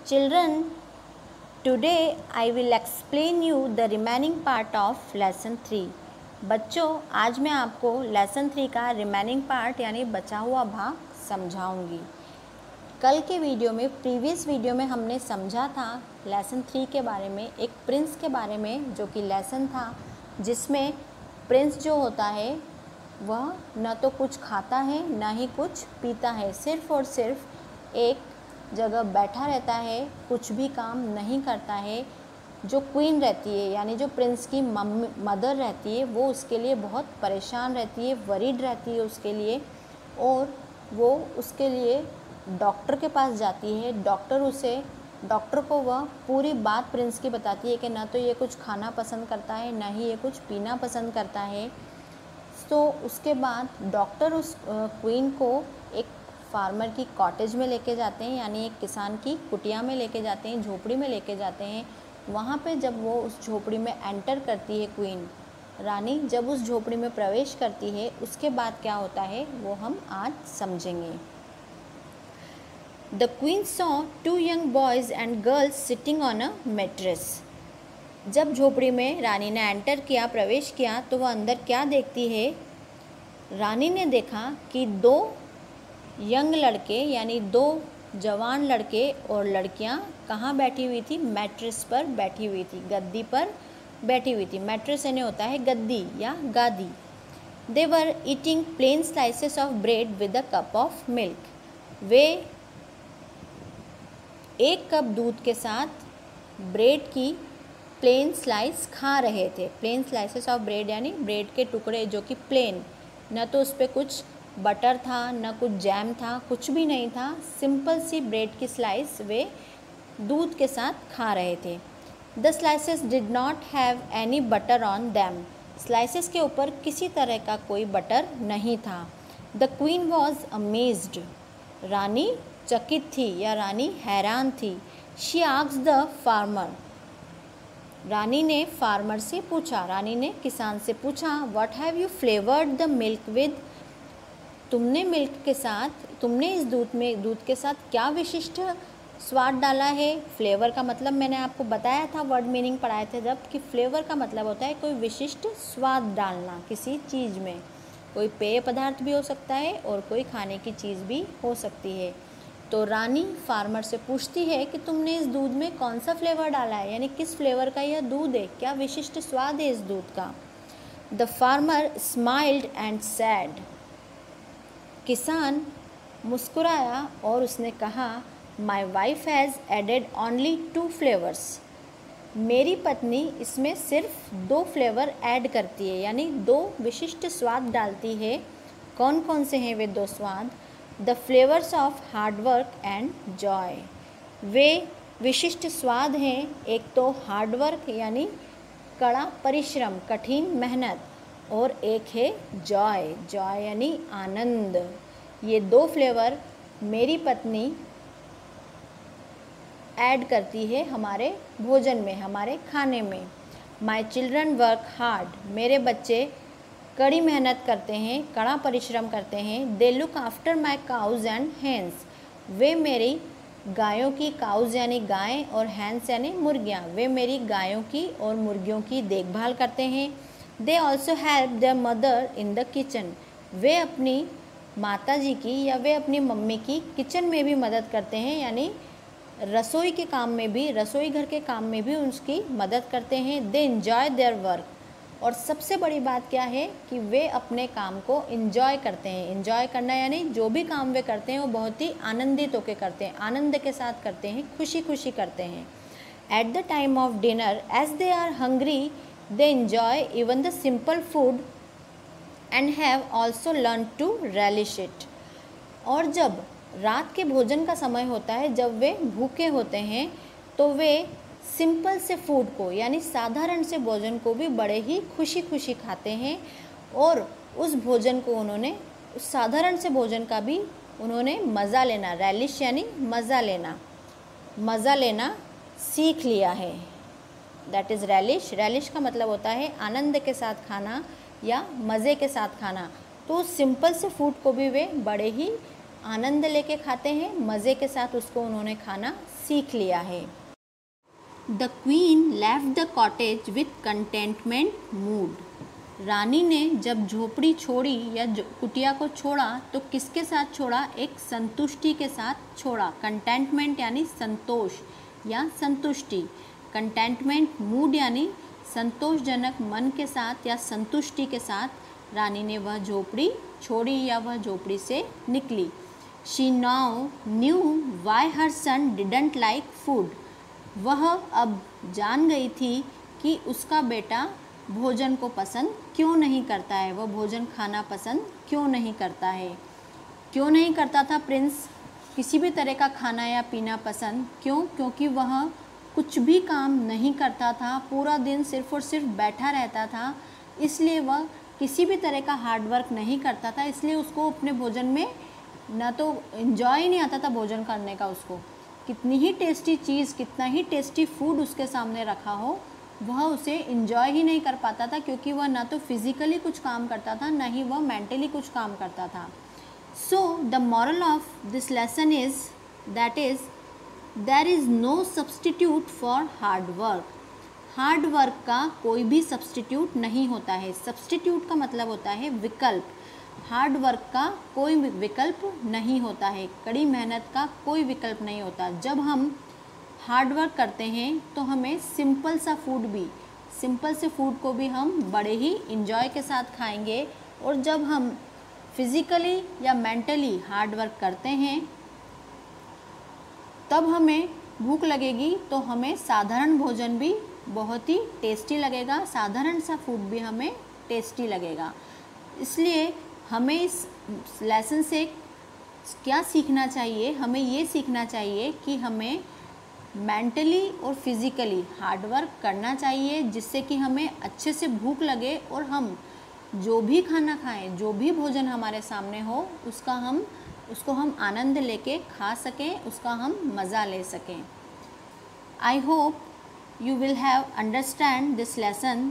Children, today I will explain you the remaining part of lesson 3. बच्चों, आज मैं आपको लेसन 3 का रिमेनिंग पार्ट यानी बचा हुआ भाग समझाऊंगी। कल के वीडियो में, प्रीवियस वीडियो में हमने समझा था लेसन 3 के बारे में, एक प्रिंस के बारे में, जो कि लेसन था जिसमें प्रिंस जो होता है वह न तो कुछ खाता है न ही कुछ पीता है, सिर्फ़ और सिर्फ एक जगह बैठा रहता है, कुछ भी काम नहीं करता है। जो क्वीन रहती है यानी जो प्रिंस की मदर रहती है वो उसके लिए बहुत परेशान रहती है, वरीड रहती है उसके लिए, और वो उसके लिए डॉक्टर के पास जाती है। डॉक्टर को वह पूरी बात प्रिंस की बताती है कि ना तो ये कुछ खाना पसंद करता है ना ही ये कुछ पीना पसंद करता है। तो उसके बाद डॉक्टर उस क्वीन को एक फार्मर की कॉटेज में लेके जाते हैं, यानी एक किसान की कुटिया में लेके जाते हैं, झोपड़ी में लेके जाते हैं। वहाँ पे जब वो उस झोपड़ी में एंटर करती है, क्वीन रानी जब उस झोपड़ी में प्रवेश करती है, उसके बाद क्या होता है वो हम आज समझेंगे। The queen saw 2 young boys and girls sitting on a mattress। जब झोपड़ी में रानी ने एंटर किया, प्रवेश किया, तो वह अंदर क्या देखती है। रानी ने देखा कि 2 यंग लड़के यानी 2 जवान लड़के और लड़कियां कहाँ बैठी हुई थी, मैट्रेस पर बैठी हुई थी, गद्दी पर बैठी हुई थी। मैट्रेस यानी होता है गद्दी या गादी। They were eating plain slices of bread with a cup of milk. वे एक कप दूध के साथ ब्रेड की प्लेन स्लाइस खा रहे थे। प्लेन स्लाइसेस ऑफ ब्रेड यानी ब्रेड के टुकड़े जो कि प्लेन, न तो उस पर कुछ बटर था न कुछ जैम था, कुछ भी नहीं था, सिंपल सी ब्रेड की स्लाइस वे दूध के साथ खा रहे थे। The slices did not have any butter on them. Slices के ऊपर किसी तरह का कोई बटर नहीं था। The queen was amazed. रानी चकित थी या रानी हैरान थी। She asked the farmer. रानी ने फार्मर से पूछा, रानी ने किसान से पूछा, what have you flavoured the milk with. तुमने इस दूध के साथ क्या विशिष्ट स्वाद डाला है। फ्लेवर का मतलब मैंने आपको बताया था, वर्ड मीनिंग पढ़ाए थे जब, कि फ्लेवर का मतलब होता है कोई विशिष्ट स्वाद डालना किसी चीज़ में। कोई पेय पदार्थ भी हो सकता है और कोई खाने की चीज़ भी हो सकती है। तो रानी फार्मर से पूछती है कि तुमने इस दूध में कौन सा फ्लेवर डाला है, यानी किस फ्लेवर का यह दूध है, क्या विशिष्ट स्वाद है इस दूध का। The farmer smiled and said. किसान मुस्कुराया और उसने कहा, my wife has added only 2 flavours. मेरी पत्नी इसमें सिर्फ 2 फ्लेवर ऐड करती है, यानी 2 विशिष्ट स्वाद डालती है। कौन कौन से हैं वे 2 स्वाद। The flavours of hard work and joy. वे विशिष्ट स्वाद हैं, एक तो हार्डवर्क यानी कड़ा परिश्रम, कठिन मेहनत, और एक है जॉय, जॉय यानी आनंद। ये 2 फ्लेवर मेरी पत्नी ऐड करती है हमारे भोजन में, हमारे खाने में। My children work hard. मेरे बच्चे कड़ी मेहनत करते हैं, कड़ा परिश्रम करते हैं। They look after my cows and hens. वे मेरी गायों की, काउज यानी गाय और हैंस यानी मुर्गियाँ, वे मेरी गायों की और मुर्गियों की देखभाल करते हैं। They also help their mother in the kitchen. वे अपनी माता जी की या वे अपनी मम्मी की किचन में भी मदद करते हैं, यानी रसोई के काम में भी, रसोई घर के काम में भी उसकी मदद करते हैं। They enjoy their work. और सबसे बड़ी बात क्या है कि वे अपने काम को इन्जॉय करते हैं। इन्जॉय करना यानी जो भी काम वे करते हैं वो बहुत ही आनंदित होकर करते हैं, आनंद के साथ करते हैं, खुशी खुशी करते हैं। At the time of dinner as they are hungry they enjoy even the simple food and have also learn to relish it. और जब रात के भोजन का समय होता है, जब वे भूखे होते हैं, तो वे सिंपल से फूड को यानी साधारण से भोजन को भी बड़े ही खुशी खुशी खाते हैं, और उस भोजन को उन्होंने, उस साधारण से भोजन का भी उन्होंने मज़ा लेना, रैलिश यानी मज़ा लेना, मज़ा लेना सीख लिया है। That is relish. रैलिश का मतलब होता है आनंद के साथ खाना या मज़े के साथ खाना। तो सिंपल से फूड को भी वे बड़े ही आनंद लेके खाते हैं, मज़े के साथ उसको उन्होंने खाना सीख लिया है। The queen left the cottage with contentment mood. रानी ने जब झोपड़ी छोड़ी या कुटिया को छोड़ा तो किसके साथ छोड़ा? एक संतुष्टि के साथ छोड़ा। कंटेंटमेंट यानी संतोष या संतुष्टि, कंटेंटमेंट मूड यानी संतोषजनक मन के साथ या संतुष्टि के साथ रानी ने वह झोपड़ी छोड़ी या वह झोपड़ी से निकली। She now knew why her son didn't like food. वह अब जान गई थी कि उसका बेटा भोजन को पसंद क्यों नहीं करता है, वह भोजन खाना पसंद क्यों नहीं करता है। क्यों नहीं करता था प्रिंस किसी भी तरह का खाना या पीना पसंद? क्यों? क्योंकि वह कुछ भी काम नहीं करता था, पूरा दिन सिर्फ और सिर्फ बैठा रहता था, इसलिए वह किसी भी तरह का हार्ड वर्क नहीं करता था। इसलिए उसको अपने भोजन में ना तो इन्जॉय ही नहीं आता था भोजन करने का। उसको कितनी ही टेस्टी चीज़, कितना ही टेस्टी फूड उसके सामने रखा हो, वह उसे इन्जॉय ही नहीं कर पाता था, क्योंकि वह ना तो फिज़िकली कुछ काम करता था, ना ही वह मेंटली कुछ काम करता था। So the moral of this lesson is that is there is no substitute for hard work. Hard work का कोई भी सब्सटीट्यूट नहीं होता है। सब्सटीट्यूट का मतलब होता है विकल्प। हार्ड वर्क का कोई विकल्प नहीं होता है, कड़ी मेहनत का कोई विकल्प नहीं होता। जब हम हार्ड वर्क करते हैं तो हमें सिंपल से फूड को भी हम बड़े ही इंजॉय के साथ खाएंगे। और जब हम फिज़िकली या मेंटली हार्ड वर्क करते हैं तब हमें भूख लगेगी तो हमें साधारण भोजन भी बहुत ही टेस्टी लगेगा, साधारण सा फूड भी हमें टेस्टी लगेगा। इसलिए हमें इस लेसन से क्या सीखना चाहिए? हमें ये सीखना चाहिए कि हमें मेंटली और फिज़िकली हार्ड वर्क करना चाहिए, जिससे कि हमें अच्छे से भूख लगे और हम जो भी खाना खाएं, जो भी भोजन हमारे सामने हो, उसको हम आनंद लेके खा सकें, उसका हम मज़ा ले सकें। I hope you will have understand this lesson